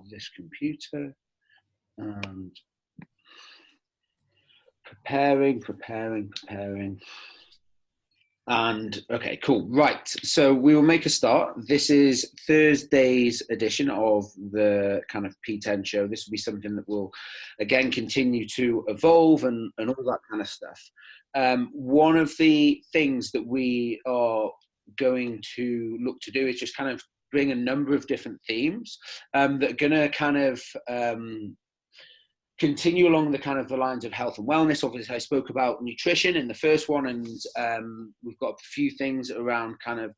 this computer and preparing. And okay, cool. Right. So we will make a start. This is Thursday's edition of the kind of P10 show. This will be something that will, again, continue to evolve and all that kind of stuff. One of the things that we are going to look to do is just kind of bring a number of different themes that are going to kind of continue along the kind of the lines of health and wellness. Obviously, I spoke about nutrition in the first one, and we've got a few things around kind of,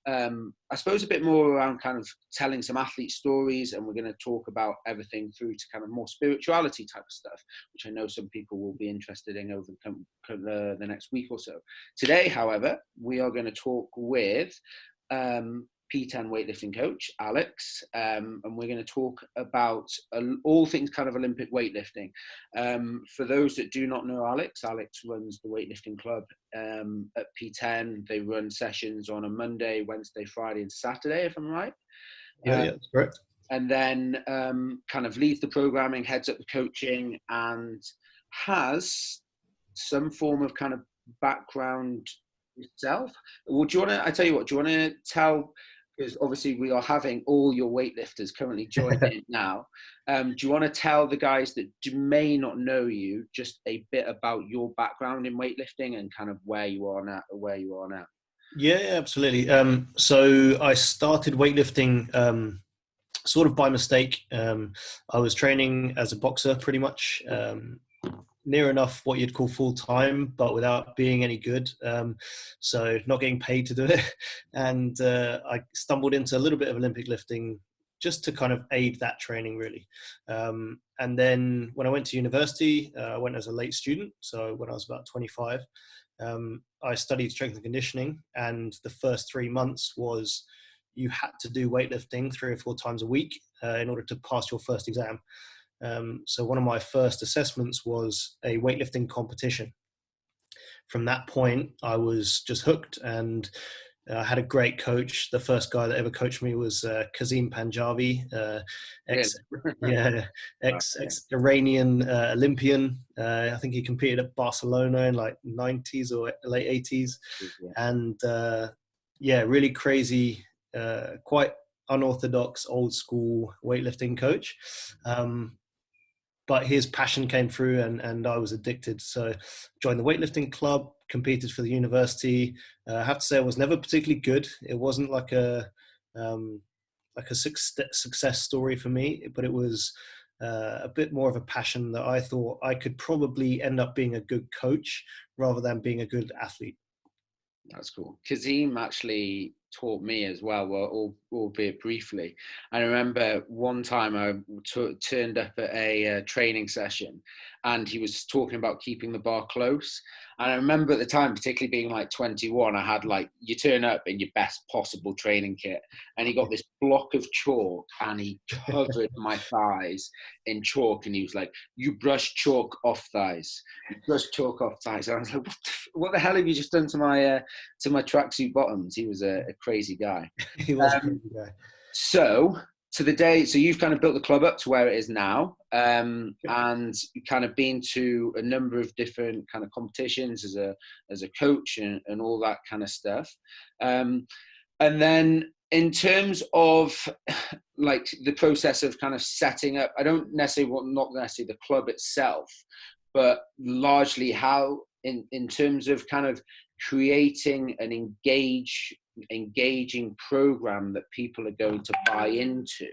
I suppose, a bit more around kind of telling some athlete stories, and we're going to talk about everything through to kind of more spirituality type of stuff, which I know some people will be interested in over the next week or so. Today, however, we are going to talk with P10 weightlifting coach Alex, and we're going to talk about all things kind of Olympic weightlifting. For those that do not know Alex runs the weightlifting club at P10. They run sessions on a Monday, Wednesday, Friday and Saturday, if I'm right. Yeah, that's correct. And then kind of leads the programming, heads up the coaching, and has some form of kind of background yourself. Well, do you want to, I tell you what, do you want to tell, because obviously we are having all your weightlifters currently joining now. Do you want to tell the guys that may not know you just a bit about your background in weightlifting and kind of where you are now? Yeah, absolutely. So I started weightlifting sort of by mistake. I was training as a boxer pretty much, near enough what you'd call full time, but without being any good. So not getting paid to do it. And I stumbled into a little bit of Olympic lifting just to kind of aid that training really. And then when I went to university, I went as a late student. So when I was about 25, I studied strength and conditioning. And the first 3 months was you had to do weightlifting 3 or 4 times a week in order to pass your first exam. So one of my first assessments was a weightlifting competition. From that point, I was just hooked, and I had a great coach. The first guy that ever coached me was Kazim Panjabi, ex-Iranian Olympian. I think he competed at Barcelona in like 90s or late 80s. And really crazy, quite unorthodox, old school weightlifting coach. But his passion came through, and I was addicted. So joined the weightlifting club, competed for the university. I have to say I was never particularly good. It wasn't like a success story for me, but it was a bit more of a passion that I thought I could probably end up being a good coach rather than being a good athlete. That's cool. Kazim actually taught me as well, albeit briefly. I remember one time I turned up at a training session, and he was talking about keeping the bar close. And I remember at the time, particularly being like 21, I had like, you turn up in your best possible training kit, and he got this block of chalk and he covered my thighs in chalk, and he was like, you brush chalk off thighs. You brush chalk off thighs. And I was like, what the hell have you just done to my tracksuit bottoms? He was a crazy guy. He was a crazy guy. So you've kind of built the club up to where it is now, and you've kind of been to a number of different kind of competitions as a coach and all that kind of stuff. And then in terms of like the process of kind of setting up, I don't necessarily not necessarily the club itself, but largely how in terms of kind of creating an engaging program that people are going to buy into.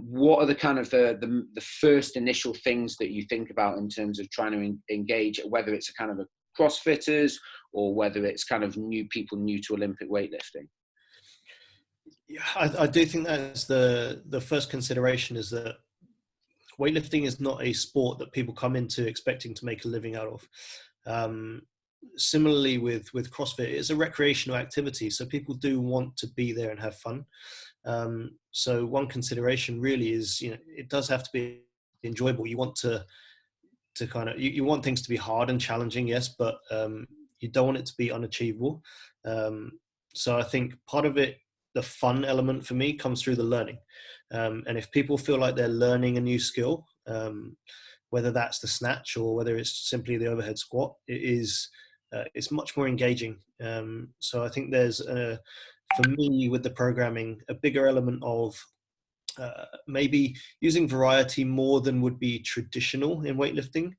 What are the kind of the first initial things that you think about in terms of trying to engage, whether it's a kind of a CrossFitters or whether it's kind of new people new to Olympic weightlifting? Yeah, I do think that's the first consideration, is that weightlifting is not a sport that people come into expecting to make a living out of. Similarly with CrossFit, it's a recreational activity, so people do want to be there and have fun. So one consideration really is, it does have to be enjoyable. You want to kind of, you want things to be hard and challenging, yes, but you don't want it to be unachievable. So I think part of it the fun element for me comes through the learning. And if people feel like they're learning a new skill, whether that's the snatch or whether it's simply the overhead squat, it's much more engaging. So I think there's for me with the programming a bigger element of maybe using variety more than would be traditional in weightlifting,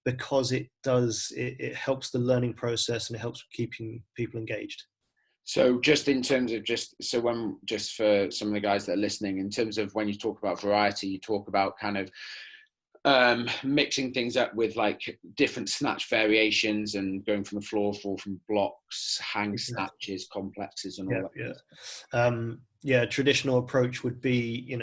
because it helps the learning process and it helps keeping people engaged. So just in terms of just for some of the guys that are listening, in terms of when you talk about variety, you talk about kind of mixing things up with like different snatch variations and going from the floor, fall from blocks, hang snatches, complexes, and all that. Traditional approach would be,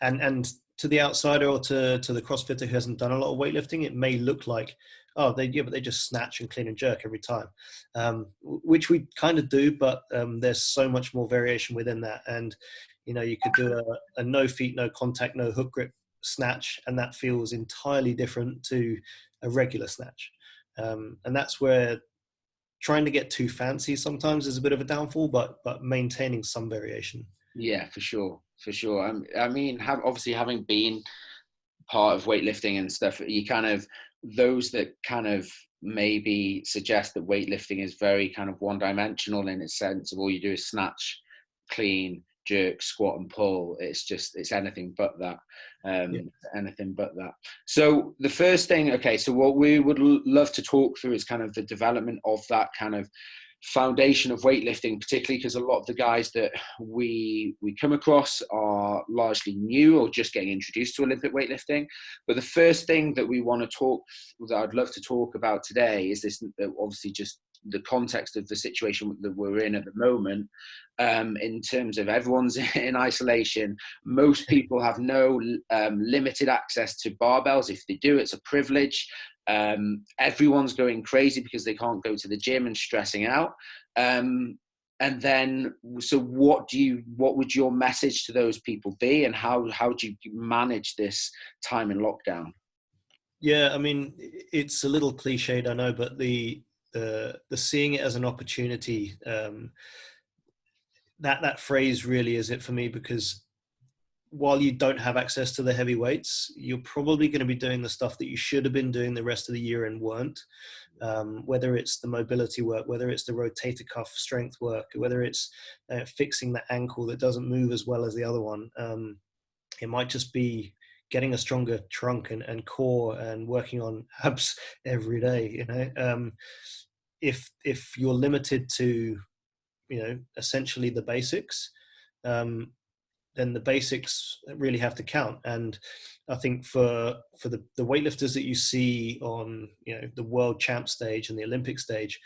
and to the outsider or to the CrossFitter who hasn't done a lot of weightlifting, it may look like, but they just snatch and clean and jerk every time, which we kind of do, but there's so much more variation within that. And you could do a no feet, no contact, no hook grip snatch, and that feels entirely different to a regular snatch. And that's where trying to get too fancy sometimes is a bit of a downfall, but maintaining some variation. Yeah, for sure. I mean, obviously having been part of weightlifting and stuff, you kind of, those that kind of maybe suggest that weightlifting is very kind of one-dimensional in its sense of all you do is snatch, clean, jerk, squat, and pull. It's anything but that. Anything but that. So the first thing, okay, so what we would love to talk through is kind of the development of that kind of foundation of weightlifting, particularly because a lot of the guys that we come across are largely new or just getting introduced to Olympic weightlifting. But the first thing that I'd love to talk about today is this, obviously just the context of the situation that we're in at the moment, in terms of everyone's in isolation. Most people have no limited access to barbells. If they do, it's a privilege. Everyone's going crazy because they can't go to the gym and stressing out. And then, so what would your message to those people be, and how do you manage this time in lockdown? Yeah, I mean, it's a little cliched, I know, but the seeing it as an opportunity, that phrase really is it for me, because while you don't have access to the heavy weights, you're probably going to be doing the stuff that you should have been doing the rest of the year and weren't. Whether it's the mobility work, whether it's the rotator cuff strength work, whether it's fixing the ankle that doesn't move as well as the other one. It might just be getting a stronger trunk and core and working on abs every day. If you're limited to, essentially the basics, then the basics really have to count. And I think for the weightlifters that you see on, the world champ stage and the Olympic stage,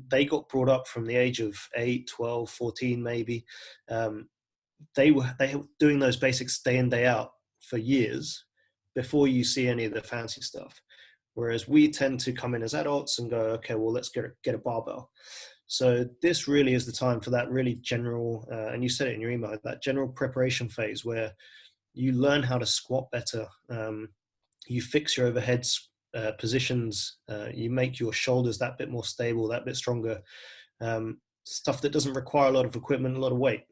they got brought up from the age of 8, 12, 14, maybe. They were doing those basics day in, day out for years before you see any of the fancy stuff. Whereas we tend to come in as adults and go, okay, well, let's get a barbell. So this really is the time for that really general, and you said it in your email, that general preparation phase where you learn how to squat better, you fix your overheads positions, you make your shoulders that bit more stable, that bit stronger, stuff that doesn't require a lot of equipment, a lot of weight.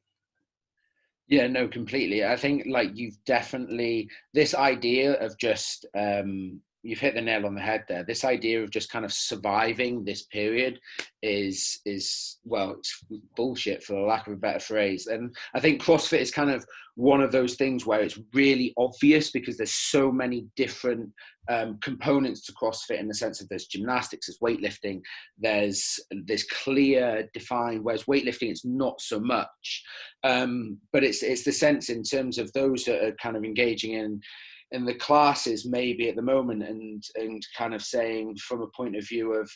Yeah, no, completely. I think like you've definitely, this idea of just, you've hit the nail on the head there. This idea of just kind of surviving this period is well, it's bullshit for lack of a better phrase. And I think CrossFit is kind of one of those things where it's really obvious because there's so many different components to CrossFit, in the sense of there's gymnastics, there's weightlifting, there's clear defined, whereas weightlifting it's not so much. But it's the sense in terms of those that are kind of engaging in the classes maybe at the moment, and kind of saying from a point of view of,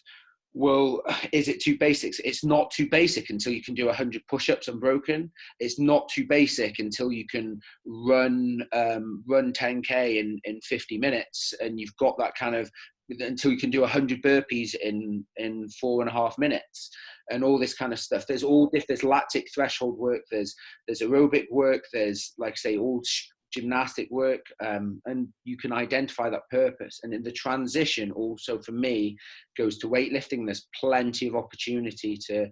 well, is it too basic? It's not too basic until you can do 100 push-ups unbroken. It's not too basic until you can run 10K in 50 minutes, and you've got that kind of, until you can do 100 burpees in 4.5 minutes, and all this kind of stuff. There's lactic threshold work, there's aerobic work, there's, like I say, all gymnastic work, and you can identify that purpose. And in the transition also for me goes to weightlifting. There's plenty of opportunity to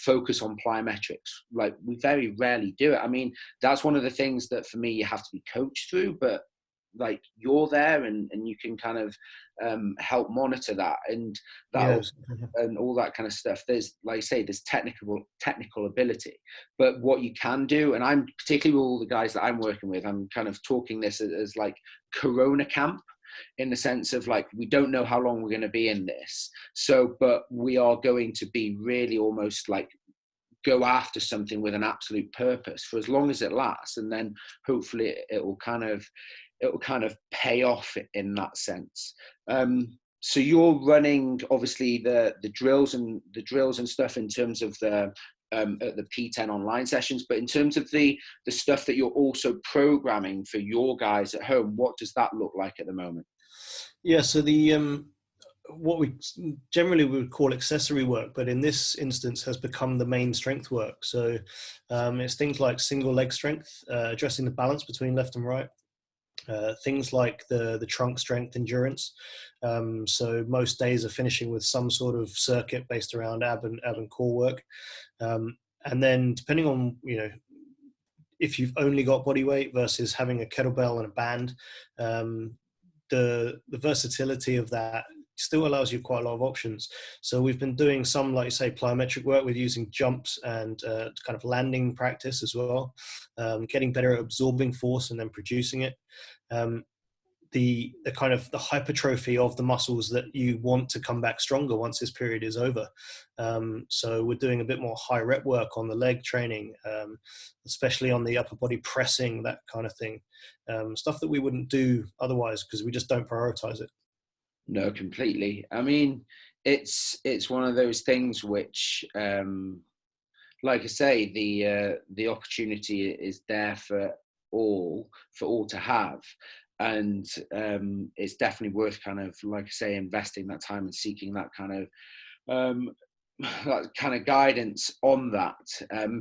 focus on plyometrics. Like, we very rarely do it. I mean, that's one of the things that for me you have to be coached through, but like, you're there and you can kind of help monitor that, and that and all that kind of stuff. There's, like I say, there's technical ability, but what you can do, and I'm particularly with all the guys that I'm working with, I'm kind of talking this as like Corona camp, in the sense of like, we don't know how long we're going to be in this, so but we are going to be really almost like go after something with an absolute purpose for as long as it lasts, and then hopefully it will kind of pay off in that sense. So you're running obviously the drills and stuff in terms of the P10 online sessions, but in terms of the stuff that you're also programming for your guys at home, what does that look like at the moment? Yeah, so the what we generally would call accessory work, but in this instance has become the main strength work. So it's things like single leg strength, addressing the balance between left and right. Things like the trunk strength endurance. So most days are finishing with some sort of circuit based around ab and core work. And then depending on, if you've only got body weight versus having a kettlebell and a band, the versatility of that still allows you quite a lot of options. So we've been doing some, like you say, plyometric work with using jumps and kind of landing practice as well, getting better at absorbing force and then producing it. The kind of the hypertrophy of the muscles that you want to come back stronger once this period is over. So we're doing a bit more high rep work on the leg training, especially on the upper body pressing, that kind of thing. Stuff that we wouldn't do otherwise because we just don't prioritize it. No, completely. I mean, it's one of those things which, like I say, the opportunity is there for all to have, and it's definitely worth kind of, like I say, investing that time and seeking that kind of guidance on that,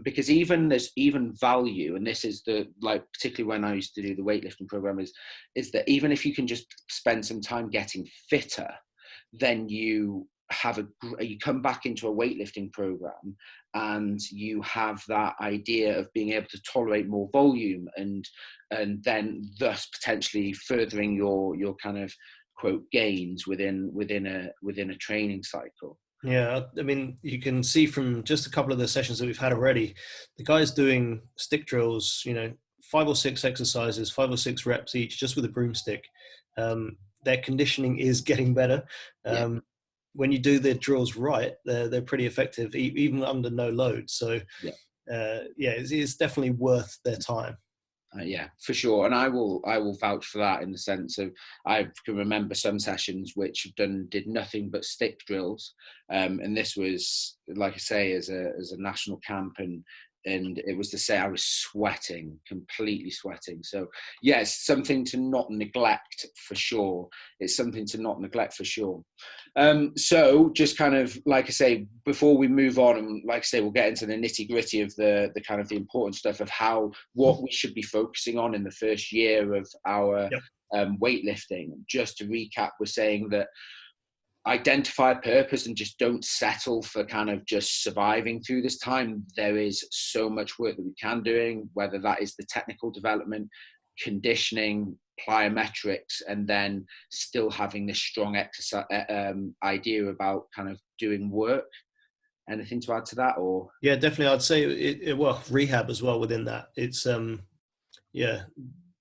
because there's even value, and this is particularly when I used to do the weightlifting program, is that even if you can just spend some time getting fitter, then you come back into a weightlifting program and you have that idea of being able to tolerate more volume, and then thus potentially furthering your kind of quote gains within a training cycle. Yeah, I mean, you can see from just a couple of the sessions that we've had already, the guys doing stick drills, 5 or 6 exercises, 5 or 6 reps each, just with a broomstick. Their conditioning is getting better. When you do the drills right, they're pretty effective, even under no load. So, it's definitely worth their time. Yeah, for sure. And I will vouch for that, in the sense of, I can remember some sessions which did nothing but stick drills. And this was, like I say, as a national camp, and it was to say I was sweating, completely sweating. So yeah, it's something to not neglect for sure. So just kind of, like I say, before we move on, and like I say, we'll get into the nitty gritty of the kind of the important stuff of what we should be focusing on in the first year of our weightlifting. Just to recap, we're saying that identify a purpose and just don't settle for kind of just surviving through this time. There is so much work that we can doing, whether that is the technical development, conditioning, plyometrics, and then still having this strong exercise idea about kind of doing work. Anything to add to that? Or yeah, definitely, I'd say rehab as well within that. It's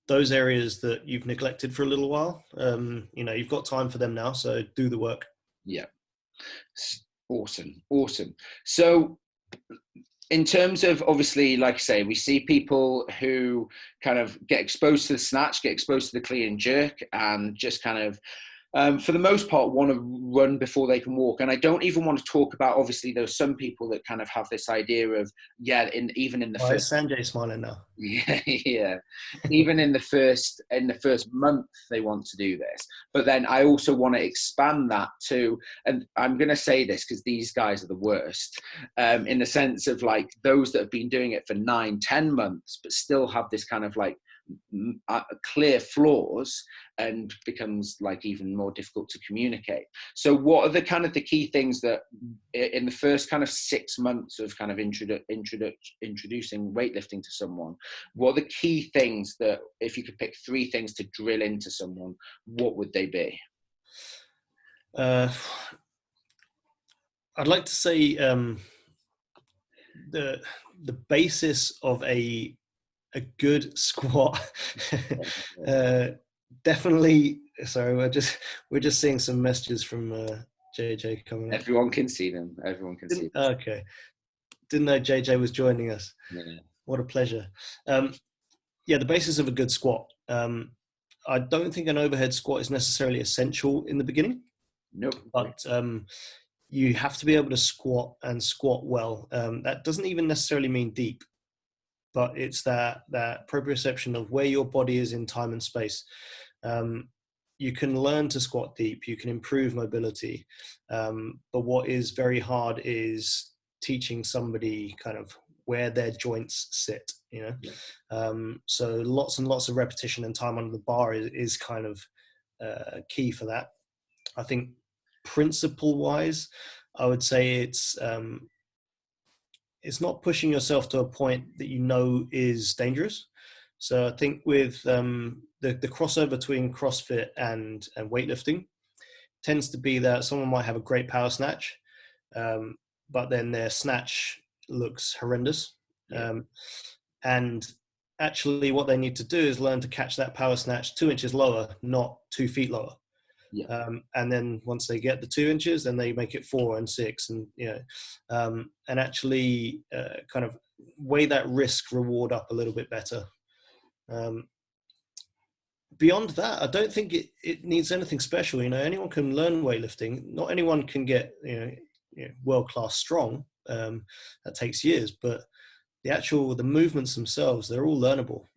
those areas that you've neglected for a little while, you've got time for them now, so do the work. Yeah. Awesome. So in terms of, obviously, like I say, we see people who kind of get exposed to the snatch, get exposed to the clean and jerk, and just kind of, for the most part, want to run before they can walk. And I don't even want to talk about, obviously, there's some people that kind of have this idea of, even in the first... Sanjay smiling now. Yeah. Even in the first month, they want to do this. But then I also want to expand that to, and I'm going to say this because these guys are the worst, in the sense of like those that have been doing it for 9-10 months, but still have this kind of like clear flaws and becomes like even more difficult to communicate. So what are the kind of the key things that in the first kind of 6 months of kind of introducing weightlifting to someone, what are the key things that, if you could pick 3 things to drill into someone, what would they be? I'd like to say the basis of a good squat. Definitely. Sorry, we're just seeing some messages from JJ coming up. Everyone can see them. Everyone can see them. Okay. Didn't know JJ was joining us. Yeah. What a pleasure. Yeah, the basis of a good squat. I don't think an overhead squat is necessarily essential in the beginning. Nope. But you have to be able to squat and squat well. That doesn't even necessarily mean deep, but it's that proprioception of where your body is in time and space. You can learn to squat deep, you can improve mobility, but what is very hard is teaching somebody kind of where their joints sit, you know. So lots and lots of repetition and time under the bar is kind of key for that. I think principle wise, I would say it's not pushing yourself to a point that you know is dangerous. So I think with the crossover between CrossFit and weightlifting tends to be that someone might have a great power snatch, but then their snatch looks horrendous. And actually what they need to do is learn to catch that power snatch 2 inches lower, not 2 feet lower. And then once they get the 2 inches, then they make it 4 and 6, and and actually kind of weigh that risk reward up a little bit better. Beyond that, I don't think it needs anything special. Anyone can learn weightlifting. Not anyone can get world class strong. That takes years, but the movements themselves, they're all learnable.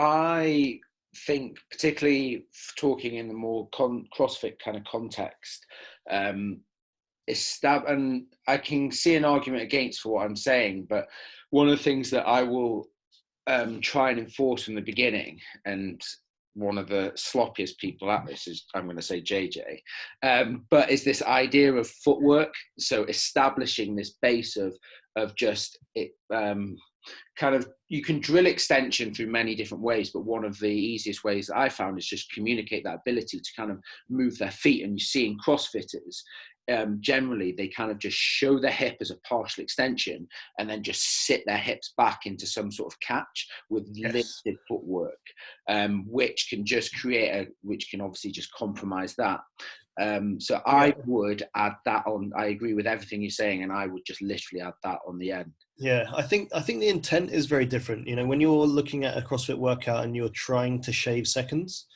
I think, particularly talking in the more CrossFit kind of context, and I can see an argument against for what I'm saying, but one of the things that I will try and enforce from the beginning, and one of the sloppiest people at this is, I'm going to say, JJ, but is this idea of footwork. So establishing this base of just it, kind of, you can drill extension through many different ways, but one of the easiest ways that I found is just communicate that ability to kind of move their feet. And you see in CrossFitters, generally they kind of just show their hip as a partial extension and then just sit their hips back into some sort of catch with lifted footwork, which can obviously just compromise that. So I would add that on. I agree with everything you're saying, and I would just literally add that on the end. Yeah, I think the intent is very different. When you're looking at a CrossFit workout and you're trying to shave seconds,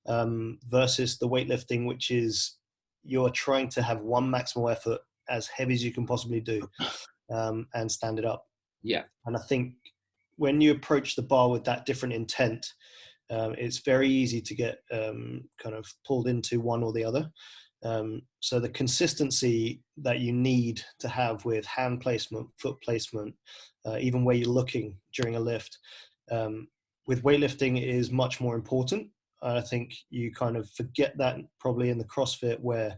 versus the weightlifting, which is you're trying to have one maximal effort as heavy as you can possibly do, and stand it up. Yeah. And I think when you approach the bar with that different intent, it's very easy to get kind of pulled into one or the other. So the consistency that you need to have with hand placement, foot placement, even where you're looking during a lift, with weightlifting is much more important. I think you kind of forget that probably in the CrossFit, where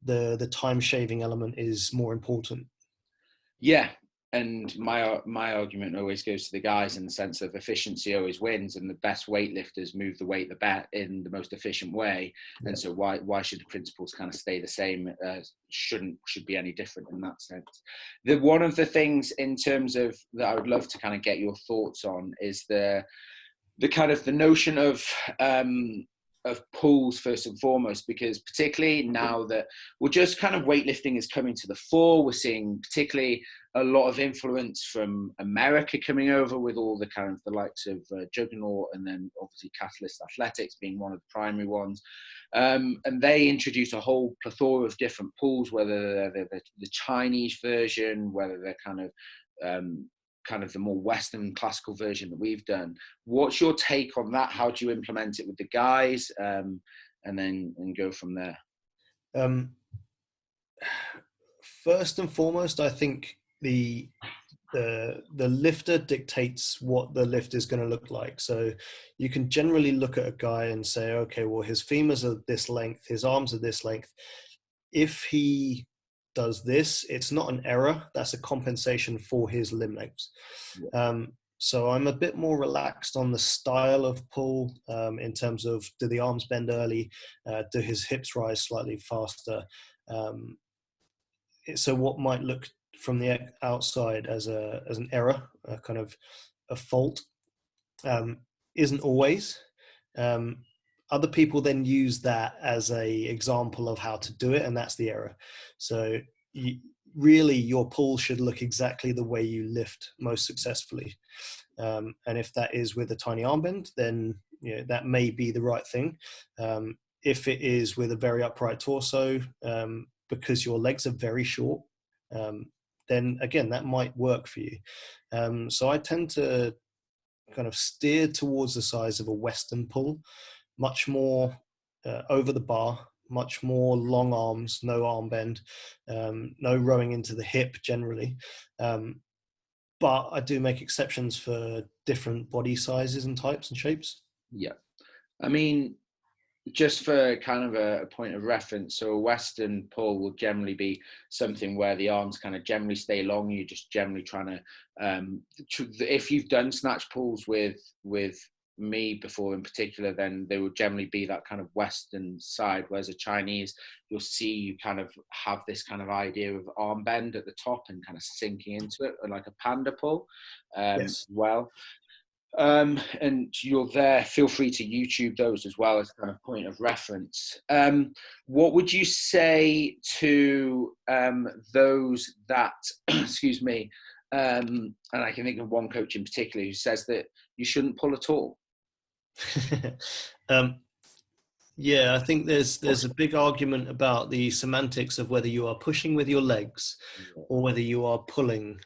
the time shaving element is more important. Yeah. And my argument always goes to the guys in the sense of efficiency always wins, and the best weightlifters move the weight in the most efficient way. Yeah. And so why should the principles kind of stay the same? Should be any different in that sense. One of the things in terms of that I would love to kind of get your thoughts on is the kind of the notion of pulls first and foremost, because particularly now that we're just kind of weightlifting is coming to the fore, we're seeing particularly a lot of influence from America coming over with all the kind of the likes of Juggernaut, and then obviously Catalyst Athletics being one of the primary ones. And they introduce a whole plethora of different pulls, whether they're the Chinese version, whether they're kind of the more Western classical version that we've done. What's your take on that? How do you implement it with the guys, and go from there? First and foremost, I think the the lifter dictates what the lift is going to look like. So you can generally look at a guy and say, okay, well, his femurs are this length, his arms are this length. If he does this, it's not an error. That's a compensation for his limb lengths. So I'm a bit more relaxed on the style of pull in terms of, do the arms bend early? Do his hips rise slightly faster? So what might look from the outside as an error, a kind of a fault, isn't always. Other people then use that as a example of how to do it, and that's the error. So really, your pull should look exactly the way you lift most successfully. And if that is with a tiny arm bend, then that may be the right thing. If it is with a very upright torso, because your legs are very short, then again, that might work for you. So I tend to kind of steer towards the size of a Western pull, much more over the bar, much more long arms, no arm bend, no rowing into the hip generally. But I do make exceptions for different body sizes and types and shapes. Yeah. I mean, just for kind of a point of reference, so a Western pull will generally be something where the arms kind of generally stay long. You're just generally trying to, if you've done snatch pulls with me before in particular, then they would generally be that kind of Western side, whereas a Chinese, you'll see you kind of have this kind of idea of arm bend at the top and kind of sinking into it, like a panda pull. Yes. Well, and you're there, feel free to YouTube those as well as kind of point of reference. What would you say to those that, excuse me, and I can think of one coach in particular who says that you shouldn't pull at all? Yeah, I think there's a big argument about the semantics of whether you are pushing with your legs or whether you are pulling.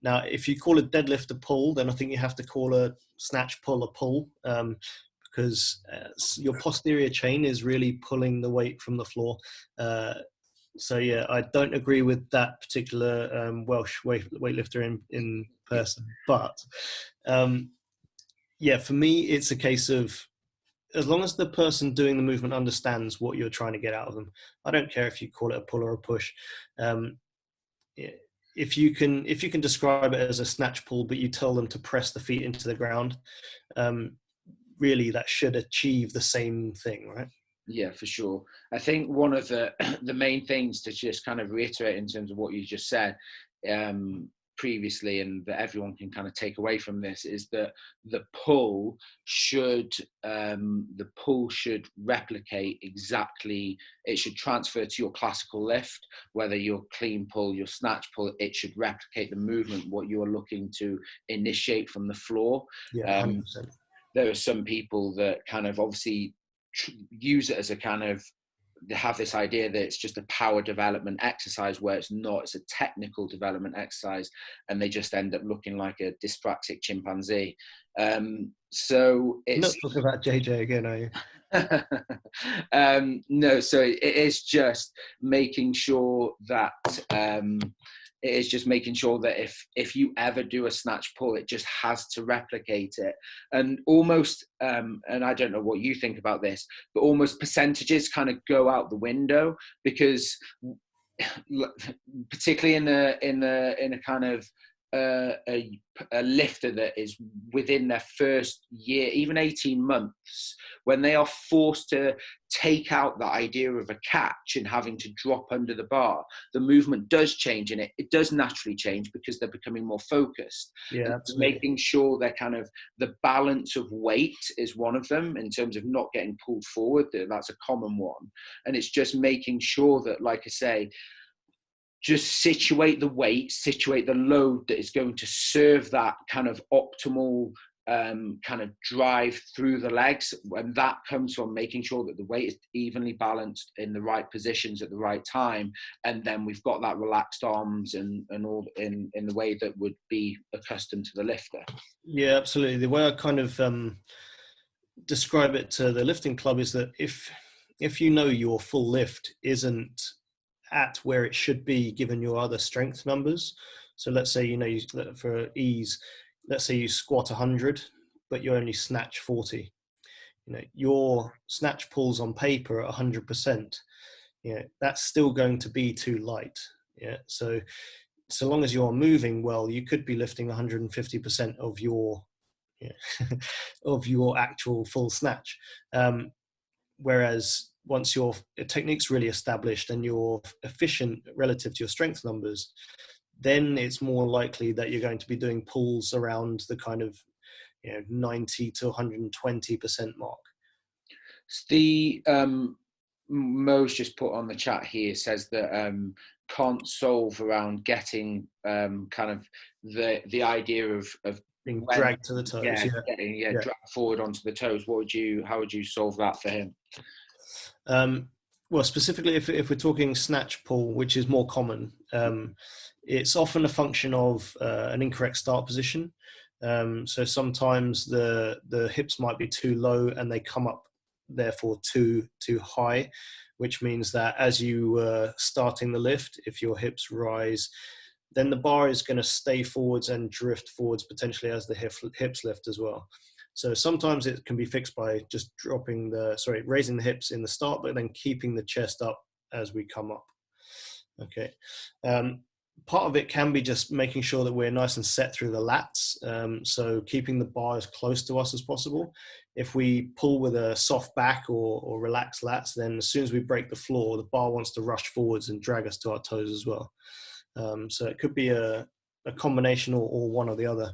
Now, if you call a deadlift a pull, then I think you have to call a snatch pull a pull, because your posterior chain is really pulling the weight from the floor. So yeah, I don't agree with that particular Welsh weightlifter in person. But yeah, for me, it's a case of, as long as the person doing the movement understands what you're trying to get out of them, I don't care if you call it a pull or a push. If you can describe it as a snatch pull, but you tell them to press the feet into the ground, really that should achieve the same thing, right? Yeah, for sure. I think one of the the main things to just kind of reiterate in terms of what you just said previously, and that everyone can kind of take away from this, is that the pull should replicate exactly. It should transfer to your classical lift, whether your clean pull, your snatch pull. It should replicate the movement what you are looking to initiate from the floor. Yeah, 100%. There are some people that kind of obviously use it as a kind of, they have this idea that it's just a power development exercise, where it's not. It's a technical development exercise, and they just end up looking like a dyspraxic chimpanzee. So it's not talking about JJ again, are you? No, so it is just making sure that it is just making sure that if you ever do a snatch pull, it just has to replicate it. And almost, and I don't know what you think about this, but almost percentages kind of go out the window, because particularly in a kind of a lifter that is within their first year, even 18 months, when they are forced to take out the idea of a catch and having to drop under the bar, the movement does change, and it does naturally change because they're becoming more focused. Yeah, absolutely. Making sure they're kind of, the balance of weight is one of them in terms of not getting pulled forward. That's a common one. And it's just making sure that, like I say, just situate the weight, situate the load that is going to serve that kind of optimal kind of drive through the legs. And that comes from making sure that the weight is evenly balanced in the right positions at the right time. And then we've got that relaxed arms and all in the way that would be accustomed to the lifter. Yeah, absolutely. The way I kind of describe it to the lifting club is that if you know your full lift isn't at where it should be given your other strength numbers, So let's say, for ease, let's say you squat 100, but you only snatch 40. Your snatch pulls on paper at 100%. That's still going to be too light. Yeah. So long as you're moving well, you could be lifting 150% of your of your actual full snatch. Whereas once your technique's really established and you're efficient relative to your strength numbers, then it's more likely that you're going to be doing pulls around the kind of 90 to 120% mark. The Mo's just put on the chat here says that can't solve around getting kind of the idea of Being when, dragged to the toes. getting dragged forward onto the toes. How would you solve that for him? Well, specifically if we're talking snatch pull, which is more common, it's often a function of an incorrect start position. So sometimes the hips might be too low and they come up therefore too high, which means that as you starting the lift, if your hips rise, then the bar is going to stay forwards and drift forwards potentially as the hips lift as well. So sometimes it can be fixed by just raising the hips in the start, but then keeping the chest up as we come up. Okay. Part of it can be just making sure that we're nice and set through the lats. So keeping the bar as close to us as possible. If we pull with a soft back or relaxed lats, then as soon as we break the floor, the bar wants to rush forwards and drag us to our toes as well. So it could be a combination or one or the other.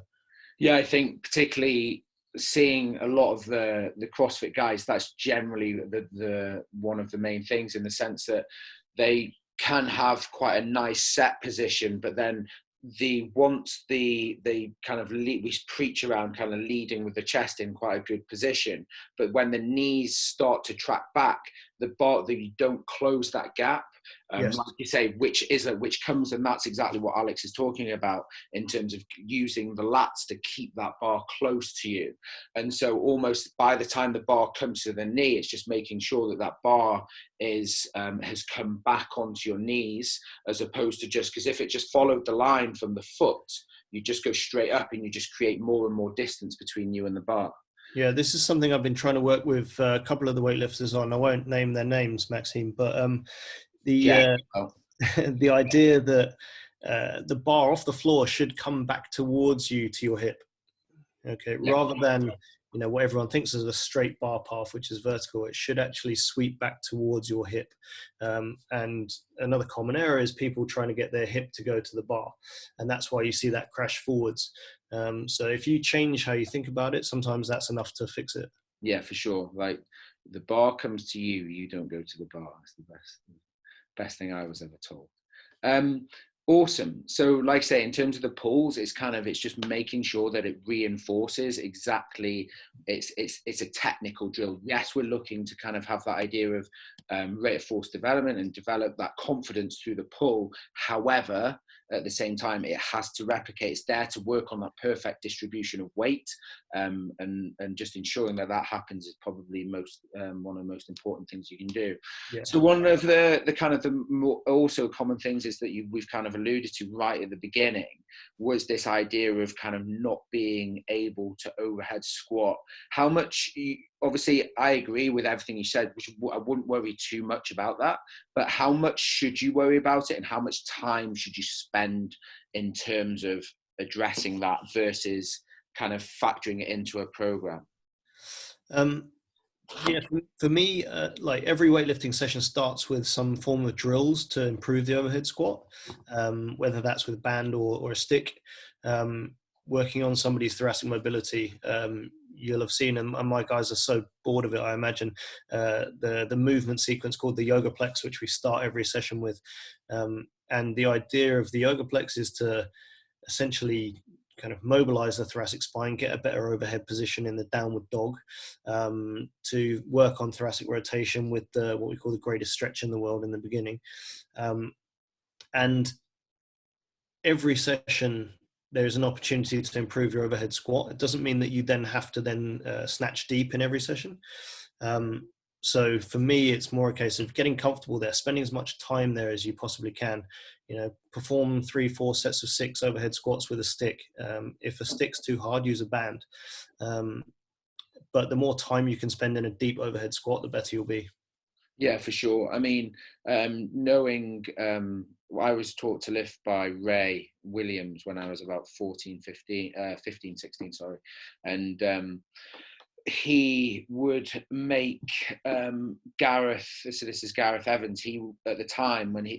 Yeah, I think particularly seeing a lot of the CrossFit guys, that's generally the one of the main things, in the sense that they can have quite a nice set position, but then once the kind of we preach around kind of leading with the chest in quite a good position, but when the knees start to track back, that you don't close that gap. Yes. Like you say, which comes, and that's exactly what Alex is talking about in terms of using the lats to keep that bar close to you. And so almost by the time the bar comes to the knee, it's just making sure that bar has come back onto your knees, as opposed to just, because if it just followed the line from the foot, you just go straight up and you just create more and more distance between you and the bar. Yeah, this is something I've been trying to work with a couple of the weightlifters on. I won't name their names, Maxime, but the idea that the bar off the floor should come back towards you to your hip. Okay, rather than what everyone thinks is a straight bar path, which is vertical, it should actually sweep back towards your hip. And another common error is people trying to get their hip to go to the bar, and that's why you see that crash forwards. So if you change how you think about it, sometimes that's enough to fix it. Yeah, for sure. Like, the bar comes to you, you don't go to the bar. It's the best thing I was ever told. Awesome. So like I say, in terms of the pulls, it's just making sure that it reinforces exactly, it's a technical drill. Yes, we're looking to kind of have that idea of rate of force development and develop that confidence through the pull. However, at the same time, it has to replicate. It's there to work on that perfect distribution of weight, and just ensuring that happens is probably one of the most important things you can do. Yeah. So one of the kind of the more also common things is that we've kind of alluded to right at the beginning, was this idea of kind of not being able to overhead squat. How much obviously I agree with everything you said, which I wouldn't worry too much about that, but how much should you worry about it, and how much time should you spend in terms of addressing that versus kind of factoring it into a program? Yeah, for me, like every weightlifting session starts with some form of drills to improve the overhead squat, whether that's with a band or a stick. Working on somebody's thoracic mobility, you'll have seen, and my guys are so bored of it, I imagine, the movement sequence called the yoga plex, which we start every session with. And the idea of the yoga plex is to essentially kind of mobilize the thoracic spine, get a better overhead position in the downward dog, to work on thoracic rotation with what we call the greatest stretch in the world in the beginning. And every session, there's an opportunity to improve your overhead squat. It doesn't mean that you then have to snatch deep in every session. So for me, it's more a case of getting comfortable there, spending as much time there as you possibly can. Perform 3-4 sets of 6 overhead squats with a stick. If a stick's too hard, use a band. But the more time you can spend in a deep overhead squat, the better you'll be. Yeah, for sure. I mean, knowing I was taught to lift by Ray Williams when I was about 15, 16, sorry. And he would make Gareth, so this is Gareth Evans, he at the time when he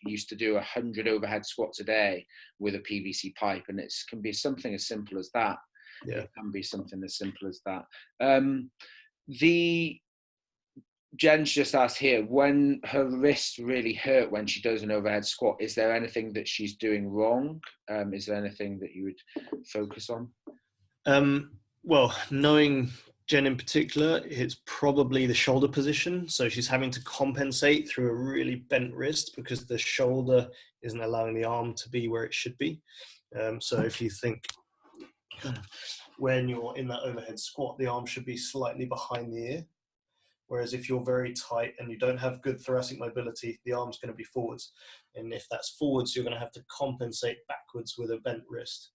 used to do 100 overhead squats a day with a PVC pipe, and it can be something as simple as that. Yeah. It can be something as simple as that. The Jen's just asked here, when her wrist really hurt when she does an overhead squat, is there anything that she's doing wrong? Is there anything that you would focus on? Well, knowing Jen in particular, it's probably the shoulder position. So she's having to compensate through a really bent wrist because the shoulder isn't allowing the arm to be where it should be. So if you think when you're in that overhead squat, the arm should be slightly behind the ear. Whereas if you're very tight and you don't have good thoracic mobility, the arm's going to be forwards. And if that's forwards, you're going to have to compensate backwards with a bent wrist,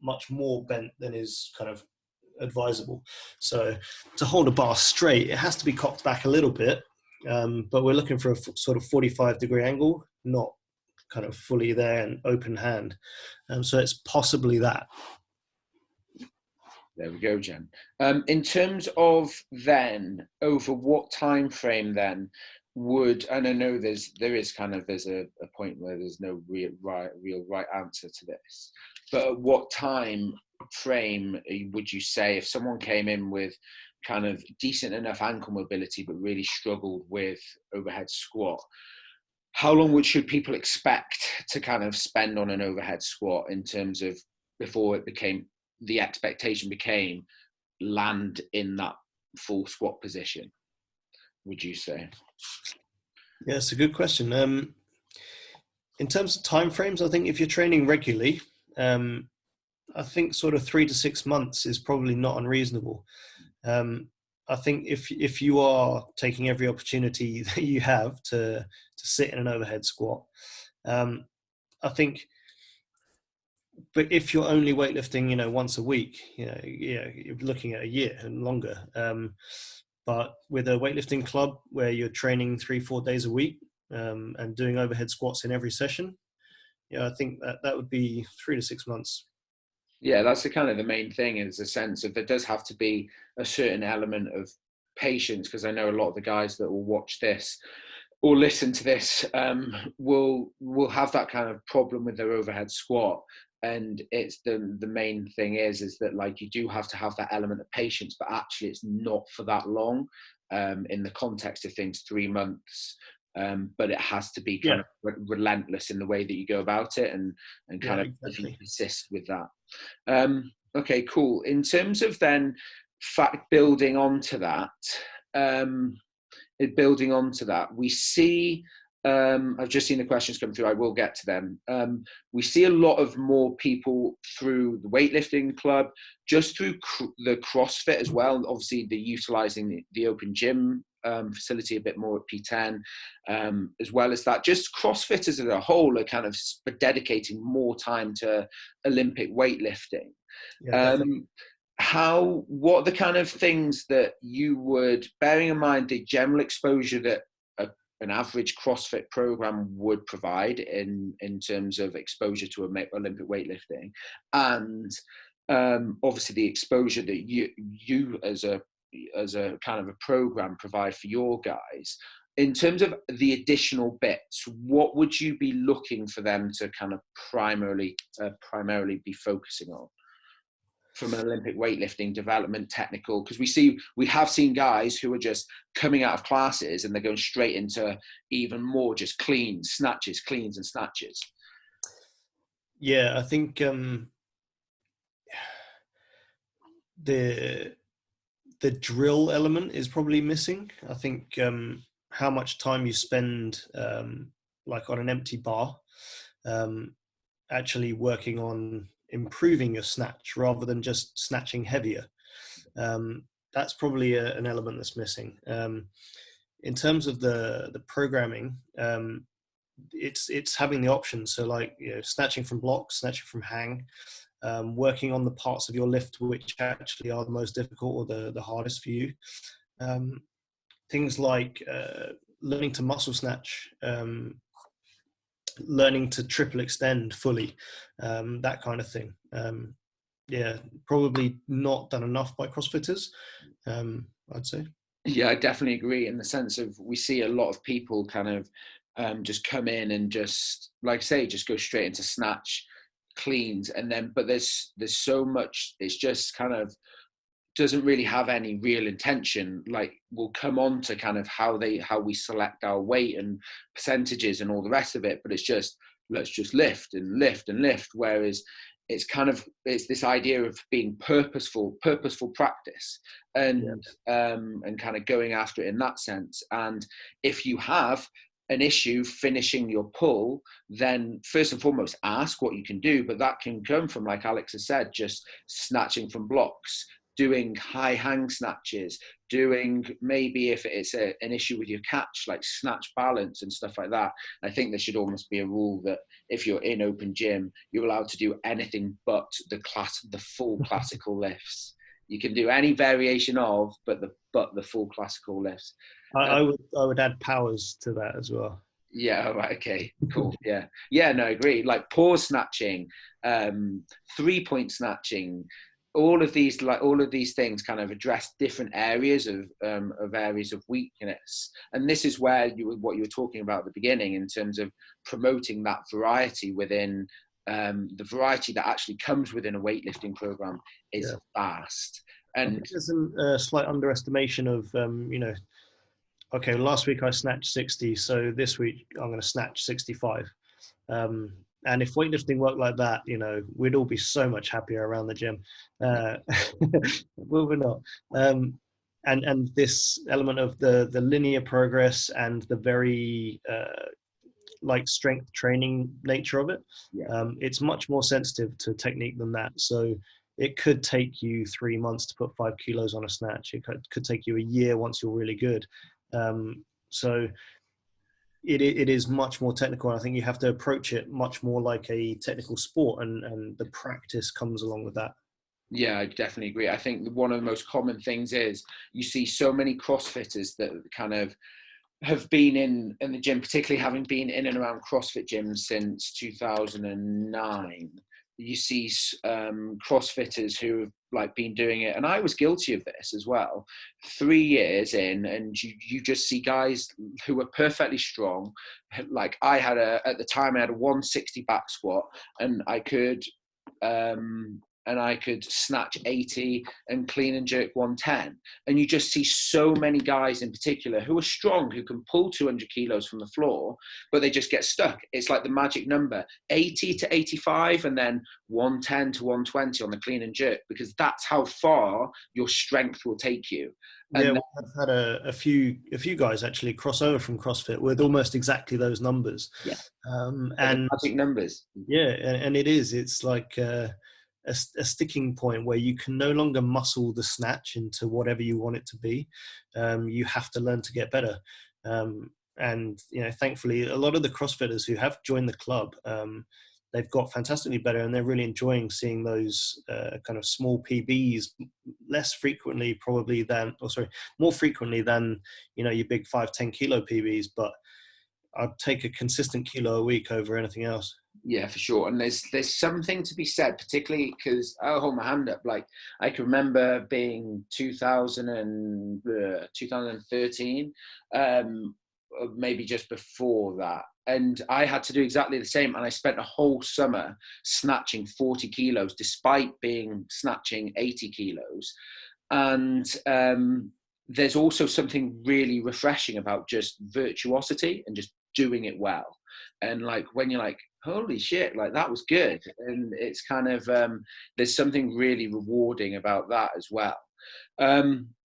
much more bent than is kind of advisable. So to hold a bar straight, it has to be cocked back a little bit, but we're looking for a sort of 45-degree angle, not kind of fully there and open hand. So it's possibly that. There we go, Jen. In terms of then, over what time frame then would, and I know there's a point where there's no real right answer to this, but at what time frame would you say if someone came in with kind of decent enough ankle mobility but really struggled with overhead squat, how long should people expect to kind of spend on an overhead squat in terms of before the expectation became land in that full squat position, would you say? Yeah, it's a good question. In terms of timeframes, I think if you're training regularly, I think sort of 3 to 6 months is probably not unreasonable. I think if you are taking every opportunity that you have to sit in an overhead squat, I think. But if you're only weightlifting, once a week, you're looking at a year and longer. But with a weightlifting club where you're training 3-4 days a week and doing overhead squats in every session, I think that would be 3 to 6 months. Yeah, that's the main thing, is a sense of there does have to be a certain element of patience, because I know a lot of the guys that will watch this or listen to this will have that kind of problem with their overhead squat. And it's the main thing is that, like, you do have to have that element of patience, but actually it's not for that long in the context of things, 3 months. But it has to be kind of relentless in the way that you go about it, and kind of if you persist with that. Okay, cool. In terms of then building onto that, we see, I've just seen the questions come through, I will get to them. We see a lot of more people through the weightlifting club, just through the CrossFit as well. Obviously, they're utilising the open gym facility a bit more at P10, as well as that. Just CrossFitters as a whole are kind of dedicating more time to Olympic weightlifting. What are the kind of things that you would, bearing in mind the general exposure that an average CrossFit program would provide in terms of exposure to Olympic weightlifting, and obviously the exposure that you as a kind of a program provide for your guys, in terms of the additional bits, what would you be looking for them to kind of primarily be focusing on from an Olympic weightlifting development, technical? Because we have seen guys who are just coming out of classes and they're going straight into even more just cleans and snatches. Yeah, I think the drill element is probably missing. I think how much time you spend like on an empty bar, actually working on improving your snatch rather than just snatching heavier. that's probably an element that's missing. In terms of the programming, it's having the options. So like, snatching from blocks, snatching from hang, working on the parts of your lift which actually are the most difficult or the hardest for you. Um, Things like learning to muscle snatch, learning to triple extend fully, that kind of thing. Yeah, probably not done enough by CrossFitters, I'd say. Yeah, I definitely agree in the sense of we see a lot of people kind of just come in and just, like I say, just go straight into snatch, cleans, and then, but there's so much, it's just kind of doesn't really have any real intention. Like, we'll come on to kind of how we select our weight and percentages and all the rest of it, but it's just, let's just lift and lift and lift. Whereas it's this idea of being purposeful practice, Yeah. and kind of going after it in that sense. And if you have an issue finishing your pull, then first and foremost ask what you can do. But that can come from, like Alex has said, just snatching from blocks, doing high hang snatches, doing, maybe if it's an issue with your catch, like snatch balance and stuff like that. I think there should almost be a rule that if you're in open gym, you're allowed to do anything but the full classical lifts. You can do any variation of, but the full classical lifts. I would add powers to that as well. Yeah, right, okay, cool. Yeah, no, I agree. Like pause snatching, 3-point snatching, all of these things kind of address different areas of weakness. And this is where what you were talking about at the beginning, in terms of promoting that variety within, the variety that actually comes within a weightlifting program is vast. I And think there's a slight underestimation of, okay, last week I snatched 60, so this week I'm going to snatch 65. And if weightlifting worked like that, we'd all be so much happier around the gym. Well, we're not. And this element of the linear progress and the very like strength training nature of it, it's much more sensitive to technique than that. So it could take you 3 months to put 5 kilos on a snatch. It could take you a year once you're really good. So it is much more technical. I think you have to approach it much more like a technical sport, and the practice comes along with that. Yeah, I definitely agree. I think one of the most common things is you see so many CrossFitters that kind of have been in the gym, particularly having been in and around CrossFit gyms since 2009. You see CrossFitters who have like been doing it, and I was guilty of this as well, 3 years in, and you just see guys who were perfectly strong. Like at the time I had a 160 back squat, and I could snatch 80 and clean and jerk 110. And you just see so many guys in particular who are strong, who can pull 200 kilos from the floor, but they just get stuck. It's like the magic number, 80 to 85, and then 110 to 120 on the clean and jerk, because that's how far your strength will take you. Yeah, I've had a few guys actually cross over from CrossFit with almost exactly those numbers. Yeah, and magic numbers. Yeah, and it's like a sticking point where you can no longer muscle the snatch into whatever you want it to be. You have to learn to get better. And thankfully, a lot of the CrossFitters who have joined the club, they've got fantastically better, and they're really enjoying seeing those kind of small PBs more frequently than your big 5-10 kilo PBs. But I'd take a consistent kilo a week over anything else. Yeah, for sure. And there's something to be said, particularly because I'll hold my hand up. Like, I can remember being 2013, maybe just before that. And I had to do exactly the same. And I spent a whole summer snatching 40 kilos, despite snatching 80 kilos. And there's also something really refreshing about just virtuosity and just doing it well. And like, when you're like, holy shit, like that was good. And it's kind of, there's something really rewarding about that as well.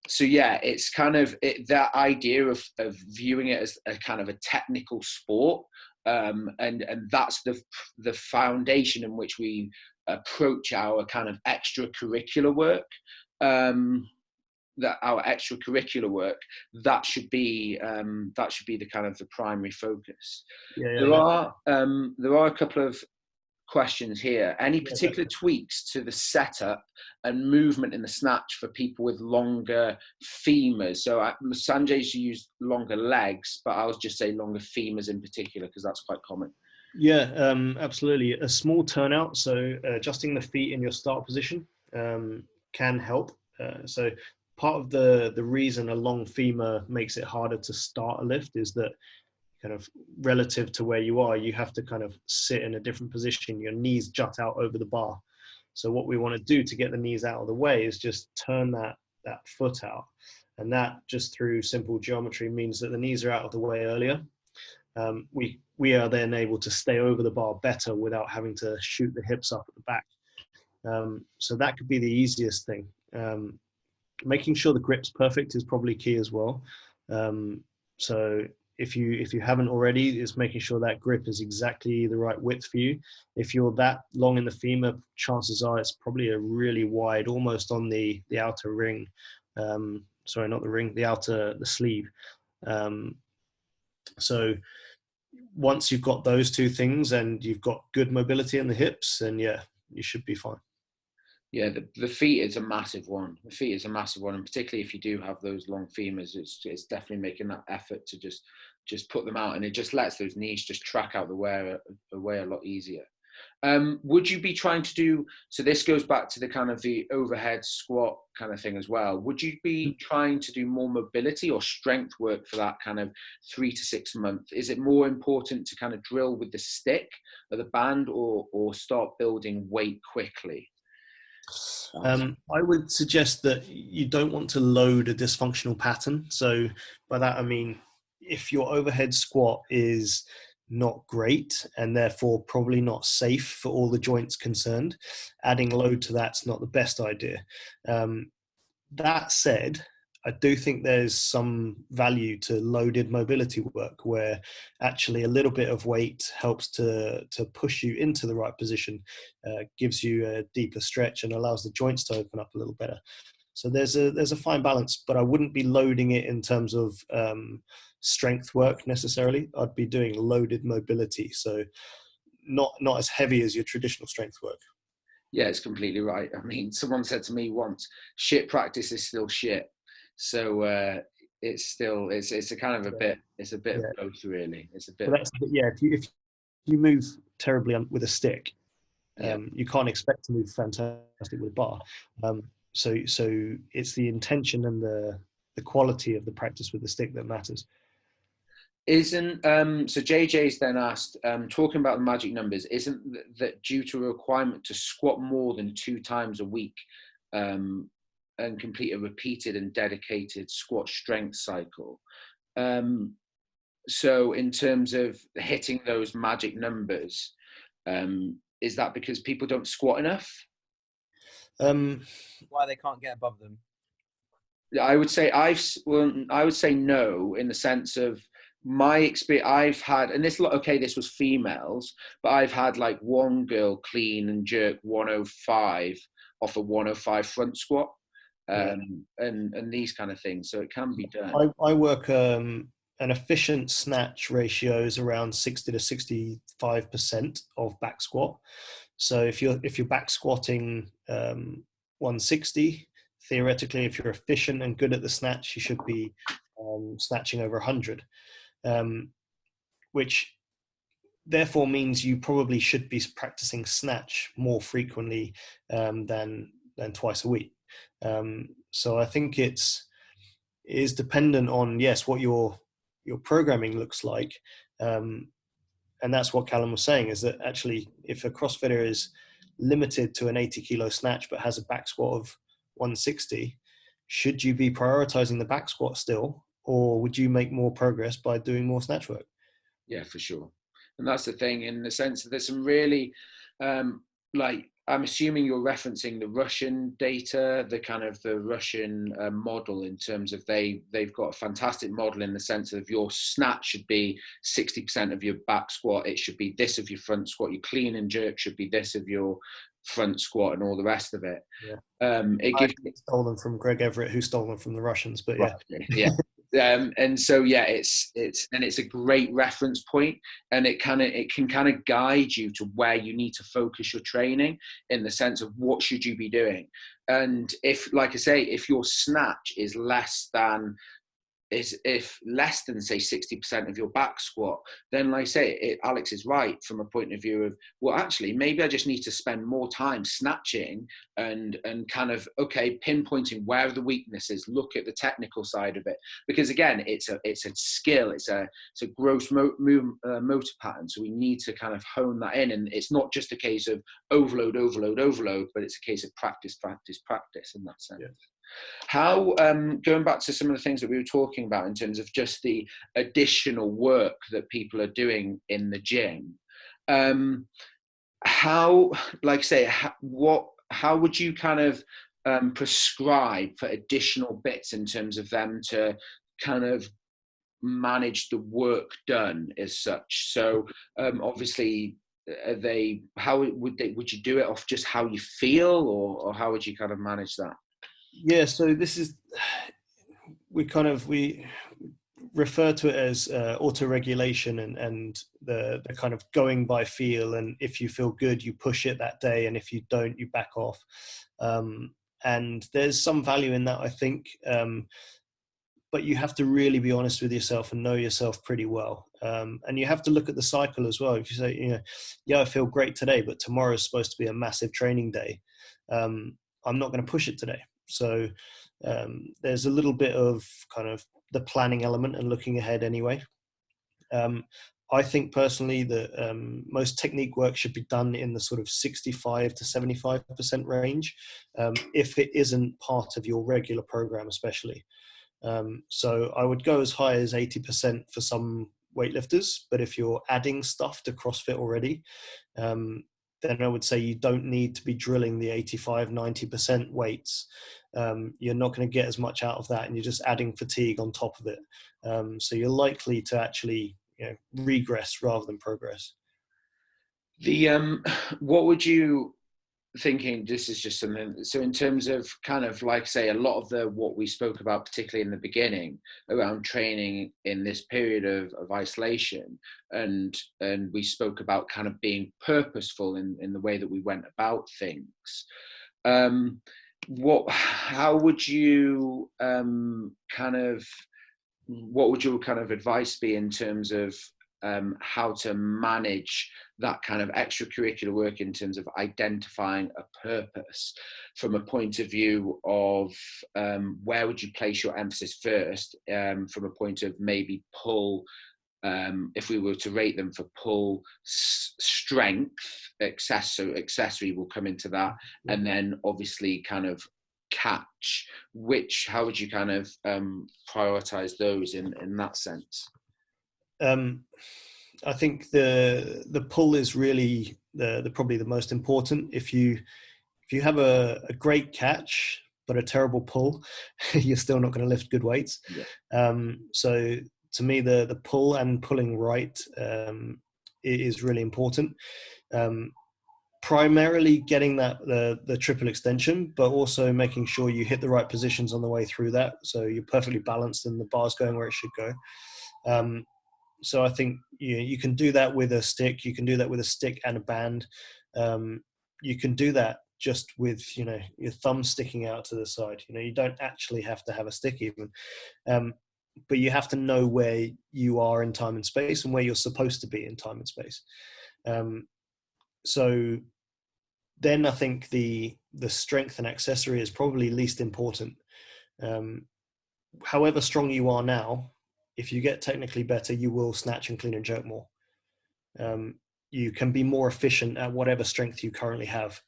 So yeah, it's kind of that idea of viewing it as a kind of a technical sport. And that's the foundation in which we approach our kind of extracurricular work. that our extracurricular work, that should be the kind of the primary focus. Yeah, There are a couple of questions here. Any yeah. particular tweaks to the setup and movement in the snatch for people with longer femurs? So Sanjay's used longer legs, but I'll just say longer femurs in particular because that's quite common. Yeah, absolutely. A small turnout, so adjusting the feet in your start position can help. So part of the reason a long femur makes it harder to start a lift is that kind of relative to where you are, you have to kind of sit in a different position. Your knees jut out over the bar. So what we want to do to get the knees out of the way is just turn that foot out. And that just through simple geometry means that the knees are out of the way earlier. We are then able to stay over the bar better without having to shoot the hips up at the back. So that could be the easiest thing. Making sure the grip's perfect is probably key as well. So if you haven't already, is making sure that grip is exactly the right width for you. If you're that long in the femur, chances are it's probably a really wide, almost on the outer ring. Sorry, not the ring, the sleeve. So once you've got those two things and you've got good mobility in the hips, then yeah, you should be fine. Yeah, the feet is a massive one. The feet is a massive one, and particularly if you do have those long femurs, it's definitely making that effort to just put them out, and it just lets those knees just track out the way a lot easier. Would you be trying to do, so this goes back to the kind of the overhead squat kind of thing as well. Would you be trying to do more mobility or strength work for that kind of 3 to 6 months? Is it more important to kind of drill with the stick or the band or start building weight quickly? I would suggest that you don't want to load a dysfunctional pattern. So by that, I mean, if your overhead squat is not great and therefore probably not safe for all the joints concerned, adding load to that's not the best idea. That said, I do think there's some value to loaded mobility work where actually a little bit of weight helps to push you into the right position, gives you a deeper stretch and allows the joints to open up a little better. So there's a fine balance, but I wouldn't be loading it in terms of strength work necessarily. I'd be doing loaded mobility, so not as heavy as your traditional strength work. Yeah, it's completely right. I mean, someone said to me once, shit practice is still shit. So it's a kind of a bit, it's a bit of both really. It's a bit. But if you move terribly with a stick, you can't expect to move fantastic with a bar. So it's the intention and the quality of the practice with the stick that matters. Isn't so JJ's then asked, talking about the magic numbers, isn't that due to a requirement to squat more than 2 times a week and complete a repeated and dedicated squat strength cycle? So in terms of hitting those magic numbers, is that because people don't squat enough? Why they can't get above them? I would say no, in the sense of my experience. I've had, and this was females, but I've had like one girl clean and jerk 105 off a 105 front squat, and these kind of things. So it can be done. I work an efficient snatch ratio is around 60 to 65% of back squat. So if you're back squatting 160, theoretically, if you're efficient and good at the snatch, you should be snatching over 100, which therefore means you probably should be practicing snatch more frequently than twice a week. So I think it is dependent on, yes, what your programming looks like. And that's what Callum was saying, is that actually if a CrossFitter is limited to an 80 kilo snatch but has a back squat of 160, should you be prioritizing the back squat still, or would you make more progress by doing more snatch work? Yeah, for sure. And that's the thing, in the sense that there's some really like, I'm assuming you're referencing the Russian data, the kind of the Russian model, in terms of they've got a fantastic model in the sense of your snatch should be 60% of your back squat. It should be this of your front squat. Your clean and jerk should be this of your front squat and all the rest of it. Yeah. It I gives stole them from Greg Everett, who stole them from the Russians, but yeah. yeah. And so yeah, it's a great reference point, and it can kind of guide you to where you need to focus your training, in the sense of what should you be doing. And if, like I say, if your snatch is less than if less than, say, 60% of your back squat, then, like I say, Alex is right from a point of view of, well, actually, maybe I just need to spend more time snatching and kind of, okay, pinpointing where are the weaknesses, look at the technical side of it. Because again, it's a skill, it's a gross motor pattern. So we need to kind of hone that in. And it's not just a case of overload, but it's a case of practice in that sense. Yeah. How, going back to some of the things that we were talking about in terms of just the additional work that people are doing in the gym, how, like I say, how would you kind of prescribe for additional bits in terms of them to kind of manage the work done as such? So obviously, would you do it off just how you feel, or how would you kind of manage that? Yeah, so this is, we refer to it as auto-regulation, and the kind of going by feel, and if you feel good, you push it that day, and if you don't, you back off. And there's some value in that, I think, but you have to really be honest with yourself and know yourself pretty well. And you have to look at the cycle as well. If you say, yeah, I feel great today, but tomorrow is supposed to be a massive training day, I'm not going to push it today. So there's a little bit of kind of the planning element and looking ahead anyway. I think personally that most technique work should be done in the sort of 65 to 75% range, if it isn't part of your regular program, especially. So I would go as high as 80% for some weightlifters, but if you're adding stuff to CrossFit already, then I would say you don't need to be drilling the 85, 90% weights. You're not going to get as much out of that, and you're just adding fatigue on top of it. So you're likely to actually regress rather than progress. What would you thinking, this is just something, so in terms of kind of, like, say, a lot of what we spoke about, particularly in the beginning, around training in this period of isolation, and we spoke about kind of being purposeful in the way that we went about things, how would you what would your kind of advice be in terms of how to manage that kind of extracurricular work in terms of identifying a purpose, from a point of view of where would you place your emphasis first, from a point of maybe pull, if we were to rate them for pull, strength, accessory will come into that, and then obviously kind of catch, how would you kind of prioritize those in that sense? I think the pull is really probably the most important. If you have a great catch but a terrible pull, you're still not going to lift good weights. Yeah. So to me, the pull and pulling right is really important. Primarily getting the triple extension, but also making sure you hit the right positions on the way through that, so you're perfectly balanced and the bar's going where it should go. So I think you can do that with a stick. You can do that with a stick and a band. You can do that just with your thumb sticking out to the side. You don't actually have to have a stick even, but you have to know where you are in time and space and where you're supposed to be in time and space. So then I think the strength and accessory is probably least important. However strong you are now, if you get technically better, you will snatch and clean and jerk more. You can be more efficient at whatever strength you currently have.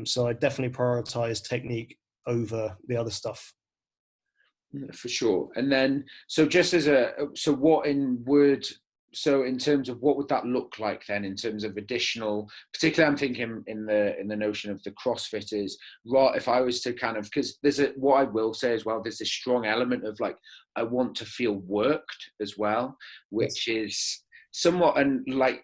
So I definitely prioritize technique over the other stuff. For sure. And then, so just as so in terms of what would that look like then, in terms of additional, particularly I'm thinking in the notion of the CrossFitters, if I was to kind of, because what I will say as well, there's this strong element of, like, I want to feel worked as well, which is somewhat, and like,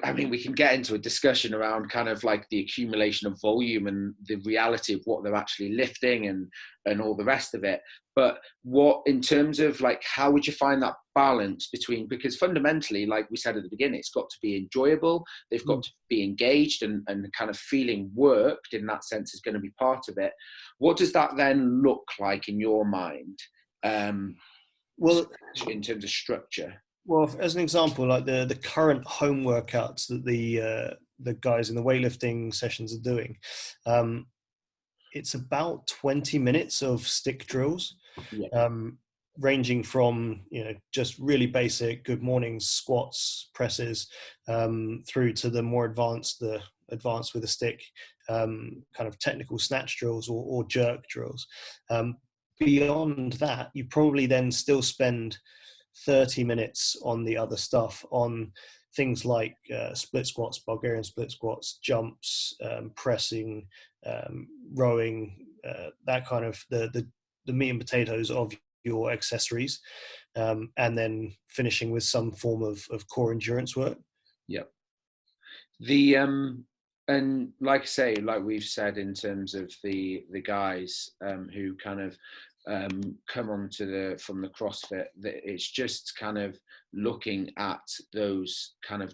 I mean, we can get into a discussion around kind of like the accumulation of volume and the reality of what they're actually lifting and all the rest of it. But what, in terms of like, how would you find that balance between, because fundamentally, like we said at the beginning, it's got to be enjoyable, they've got to be engaged, and kind of feeling worked in that sense is going to be part of it. What does that then look like in your mind, Well, in terms of structure? Well, as an example, like the current home workouts that the guys in the weightlifting sessions are doing, it's about 20 minutes of stick drills, Yeah. ranging from just really basic good morning squats, presses, through to the more advanced, with a stick, kind of technical snatch drills or jerk drills. Beyond that, you probably then still spend 30 minutes on the other stuff, on things like split squats, Bulgarian split squats, jumps, pressing, rowing, that kind of the meat and potatoes of your accessories, and then finishing with some form of core endurance work. Yeah. The and like I say, like we've said, in terms of the guys who kind of come onto from the CrossFit, that it's just kind of looking at those kind of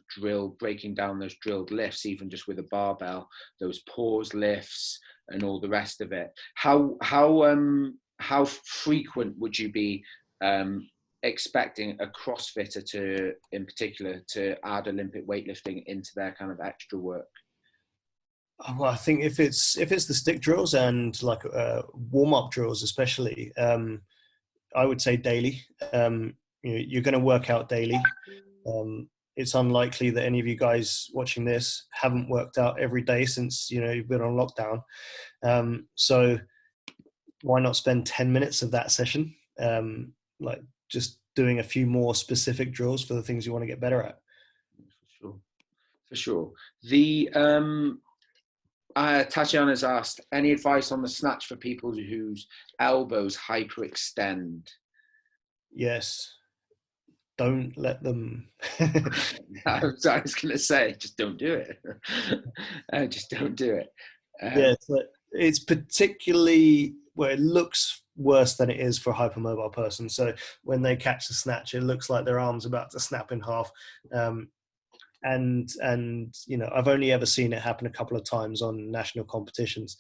breaking down those drilled lifts, even just with a barbell, those pause lifts and all the rest of it. How frequent would you be expecting a CrossFitter to, in particular, to add Olympic weightlifting into their kind of extra work? Well, I think if it's the stick drills and like warm up drills, especially, I would say daily. You're going to work out daily. It's unlikely that any of you guys watching this haven't worked out every day since you've been on lockdown. So why not spend 10 minutes of that session, like just doing a few more specific drills for the things you want to get better at? For sure. The Tatiana's asked, any advice on the snatch for people whose elbows hyperextend? Yes. Don't let them. I was going to say, just don't do it. Just don't do it. Yeah, it's particularly where it looks worse than it is for a hypermobile person. So when they catch the snatch, it looks like their arm's about to snap in half. And I've only ever seen it happen a couple of times on national competitions.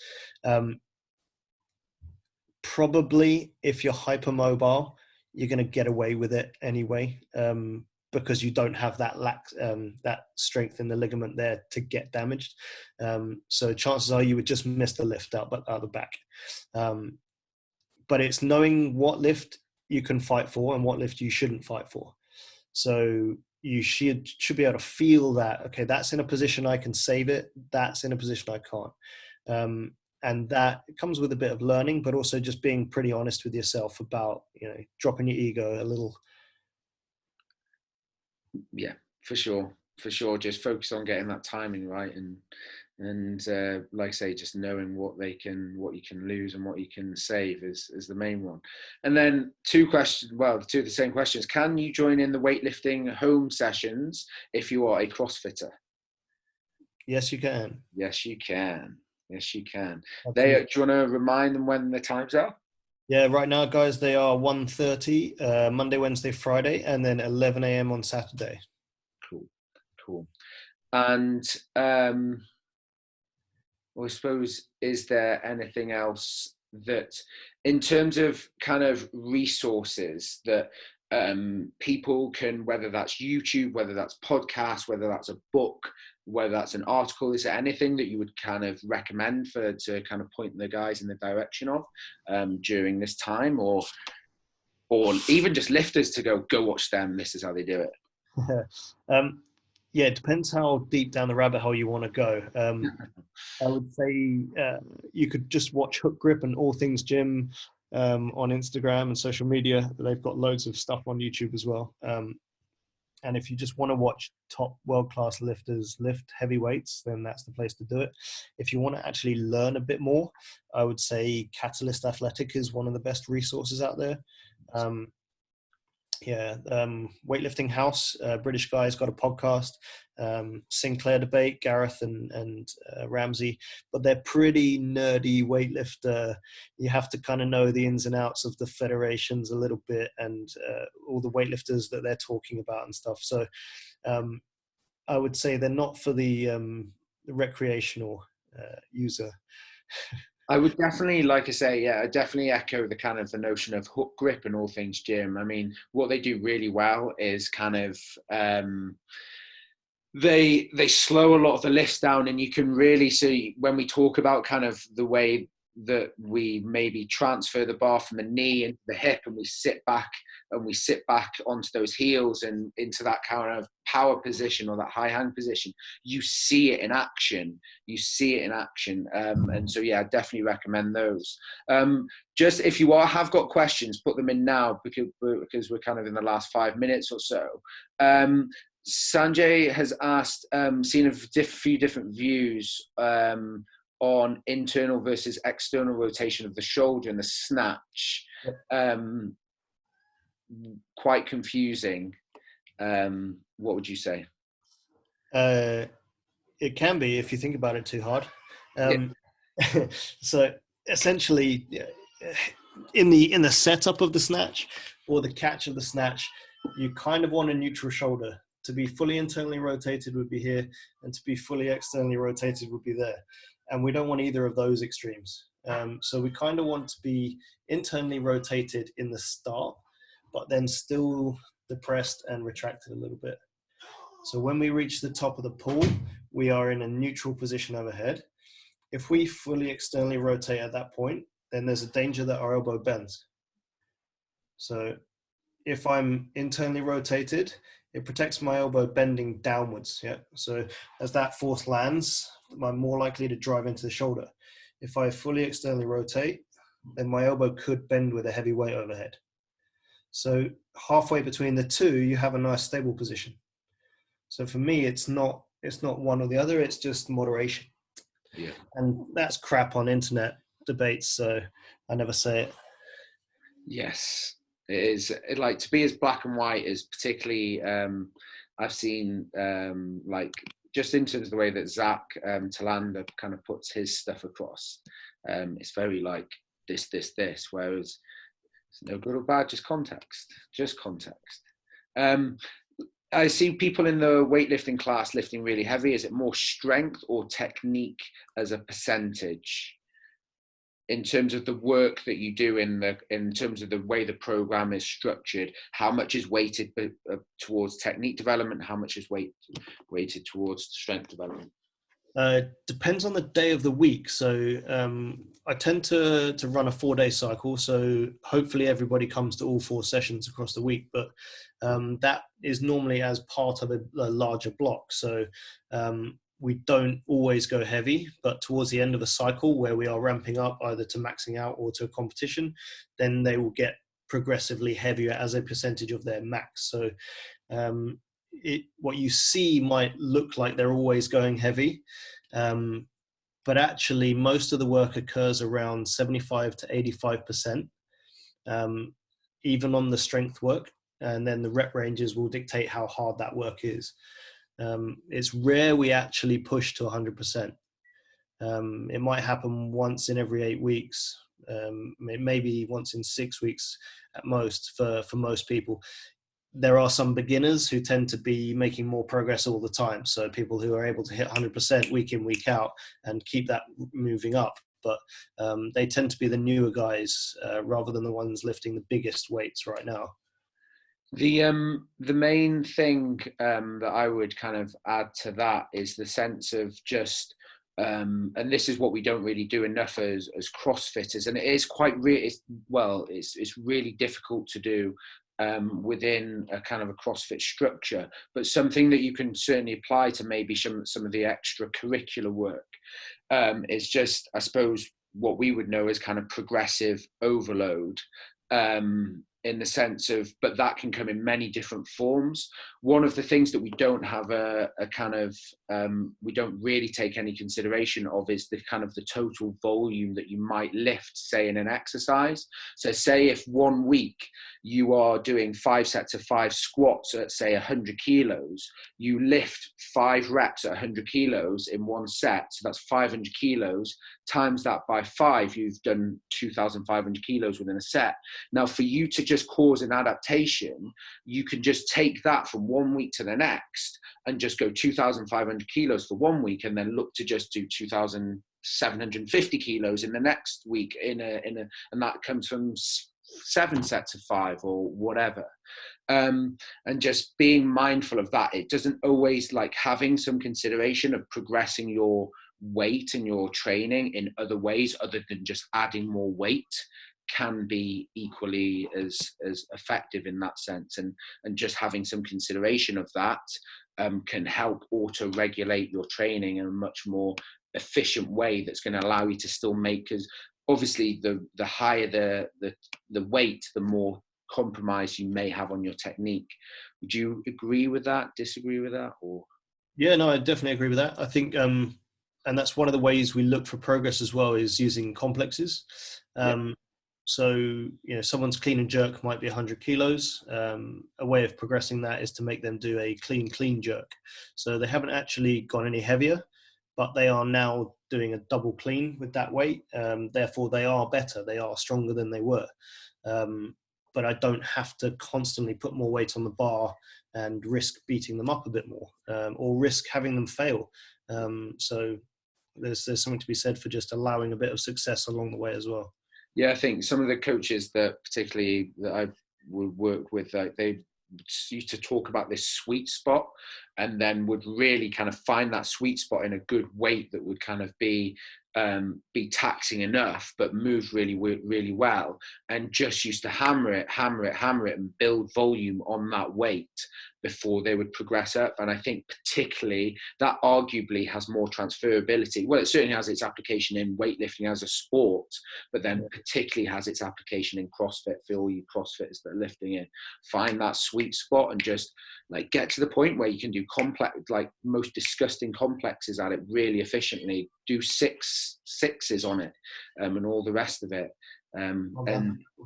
Probably if you're hypermobile, you're going to get away with it anyway, because you don't have that strength in the ligament there to get damaged. So chances are you would just miss the lift out the back. But it's knowing what lift you can fight for and what lift you shouldn't fight for. So you should be able to feel that, okay, that's in a position I can save it, that's in a position I can't. And that comes with a bit of learning, but also just being pretty honest with yourself about, dropping your ego a little. Yeah, for sure. Just focus on getting that timing right, and like I say, just knowing what you can lose and what you can save is the main one. And then two of the same questions. Can you join in the weightlifting home sessions if you are a CrossFitter? Yes, you can. Yes, you can. Do Absolutely. you want to remind them when the times are? Yeah, right now, guys, they are 1:30 Monday, Wednesday, Friday, and then 11 a.m. on Saturday. Cool. And I suppose, is there anything else that, in terms of kind of resources that people can, whether that's YouTube, whether that's podcasts, whether that's a book, whether that's an article, is there anything that you would kind of recommend to kind of point the guys in the direction of during this time, or even just lifters to go watch them, this is how they do it? Yeah, it depends how deep down the rabbit hole you want to go. I would say you could just watch Hook Grip and All Things Gym on Instagram and social media. They've got loads of stuff on YouTube as well. And if you just want to watch top world-class lifters lift heavy weights, then that's the place to do it. If you want to actually learn a bit more, I would say Catalyst Athletic is one of the best resources out there. Yeah, Weightlifting House, British guys, got a podcast. Sinclair Debate, Gareth and Ramsey, but they're pretty nerdy weightlifter. You have to kind of know the ins and outs of the federations a little bit, and all the weightlifters that they're talking about and stuff. So um, I would say they're not for the recreational user. I would definitely, like I say, yeah, I definitely echo the kind of the notion of hook grip and all things gym. I mean, what they do really well is kind of they slow a lot of the lifts down, and you can really see when we talk about kind of the way that we maybe transfer the bar from the knee into the hip, and we sit back onto those heels and into that kind of power position or that high hang position. You see it in action. And so yeah, I definitely recommend those. Just if you have got questions, put them in now, because we're kind of in the last 5 minutes or so. Sanjay has asked, seen a few different views on internal versus external rotation of the shoulder and the snatch. Quite confusing. What would you say? It can be if you think about it too hard. Yeah. So essentially, in the setup of the snatch or the catch of the snatch, you kind of want a neutral shoulder. To be fully internally rotated would be here, and to be fully externally rotated would be there. And we don't want either of those extremes. So we kind of want to be internally rotated in the start, but then still depressed and retracted a little bit. So when we reach the top of the pool, we are in a neutral position overhead. If we fully externally rotate at that point, then there's a danger that our elbow bends. So if I'm internally rotated, it protects my elbow bending downwards. Yeah. So as that force lands, I'm more likely to drive into the shoulder. If I fully externally rotate, then my elbow could bend with a heavy weight overhead. So halfway between the two, you have a nice stable position. So for me, it's not one or the other. It's just moderation. Yeah. And that's crap on internet debates. So I never say it. Yes, it is. Like, to be as black and white as particularly I've seen like just in terms of the way that Zach Talander kind of puts his stuff across. It's very like this, whereas it's no good or bad, just context. I see people in the weightlifting class lifting really heavy. Is it more strength or technique as a percentage? In terms of the work that you do in terms of the way the program is structured, how much is weighted towards technique development? How much is weighted towards strength development? Depends on the day of the week. So I tend to run a 4-day cycle. So hopefully everybody comes to all 4 sessions across the week. But that is normally as part of a larger block. So we don't always go heavy, but towards the end of a cycle where we are ramping up either to maxing out or to a competition, then they will get progressively heavier as a percentage of their max. So what you see might look like they're always going heavy, but actually most of the work occurs around 75 to 85%, even on the strength work, and then the rep ranges will dictate how hard that work is. It's rare we actually push to 100%. It might happen once in every 8 weeks, maybe once in 6 weeks at most for most people. There are some beginners who tend to be making more progress all the time. So people who are able to hit 100% week in, week out and keep that moving up. But they tend to be the newer guys rather than the ones lifting the biggest weights right now. The main thing that I would kind of add to that is the sense of just, and this is what we don't really do enough as CrossFitters, and it is quite it's really difficult to do within a kind of a CrossFit structure, but something that you can certainly apply to maybe some of the extracurricular work is just, I suppose, what we would know as kind of progressive overload. in the sense of, but that can come in many different forms. One of the things that we don't have a kind of, we don't really take any consideration of is the kind of the total volume that you might lift, say in an exercise. So say if 1 week you are doing 5 sets of 5 squats at say 100 kilos, you lift 5 reps at 100 kilos in 1 set. So that's 500 kilos, times that by 5, you've done 2,500 kilos within a set. Now for you to just cause an adaptation, you can just take that from 1 week to the next and just go 2,500 kilos for 1 week, and then look to just do 2,750 kilos in the next week and that comes from 7 sets of 5 or whatever. And just being mindful of that. It doesn't always, like, having some consideration of progressing your weight and your training in other ways other than just adding more weight can be equally as effective in that sense, and just having some consideration of that can help auto-regulate your training in a much more efficient way that's going to allow you to still make, because obviously the higher the weight, the more compromise you may have on your technique. Would you agree with that, disagree with that? Or Yeah, no, I definitely agree with that. I think and that's one of the ways we look for progress as well, is using complexes. So, you know, someone's clean and jerk might be 100 kilos. A way of progressing that is to make them do a clean jerk. So they haven't actually gone any heavier, but they are now doing a double clean with that weight. Therefore, they are better. They are stronger than they were. But I don't have to constantly put more weight on the bar and risk beating them up a bit more, or risk having them fail. So there's something to be said for just allowing a bit of success along the way as well. Yeah, I think some of the coaches that particularly that I would work with, they used to talk about this sweet spot, and then would really kind of find that sweet spot in a good weight that would kind of be taxing enough but move really well, and just used to hammer it and build volume on that weight before they would progress up. And I think particularly that arguably has more transferability. Well, it certainly has its application in weightlifting as a sport, but then particularly has its application in CrossFit for all you CrossFitters that are lifting it. Find that sweet spot and just like get to the point where you can do complex, like most disgusting complexes at it really efficiently, do sixes on it, and all the rest of it. And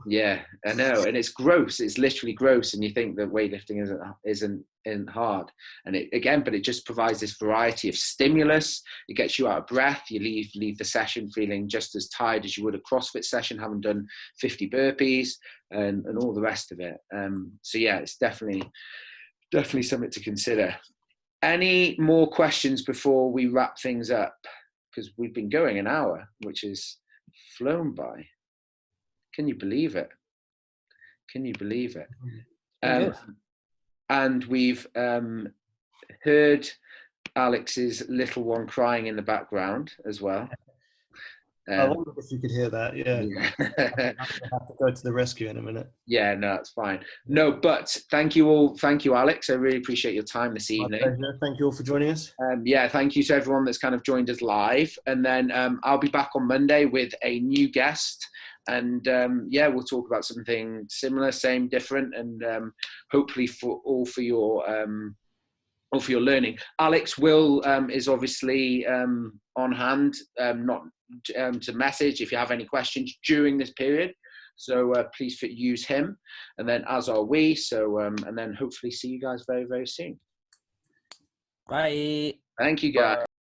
yeah, I know, and it's gross. It's literally gross, and you think that weightlifting isn't hard, and it just provides this variety of stimulus. It gets you out of breath. You leave the session feeling just as tired as you would a CrossFit session, having done 50 burpees and all the rest of it. So yeah, it's definitely something to consider. Any more questions before we wrap things up? Because we've been going an hour, which is flown by. Can you believe it? And we've heard Alex's little one crying in the background as well. I wonder if you could hear that. Yeah. I have to go to the rescue in a minute. Yeah, no, it's fine. No, but thank you all. Thank you, Alex. I really appreciate your time this evening. My pleasure. Thank you all for joining us. Yeah, thank you to everyone that's kind of joined us live. And then I'll be back on Monday with a new guest. And yeah, we'll talk about something similar, same, different, and hopefully for your learning. Alex is obviously on hand, not to message if you have any questions during this period. So please use him, and then as are we. So and then hopefully see you guys very, very soon. Bye. Thank you, guys.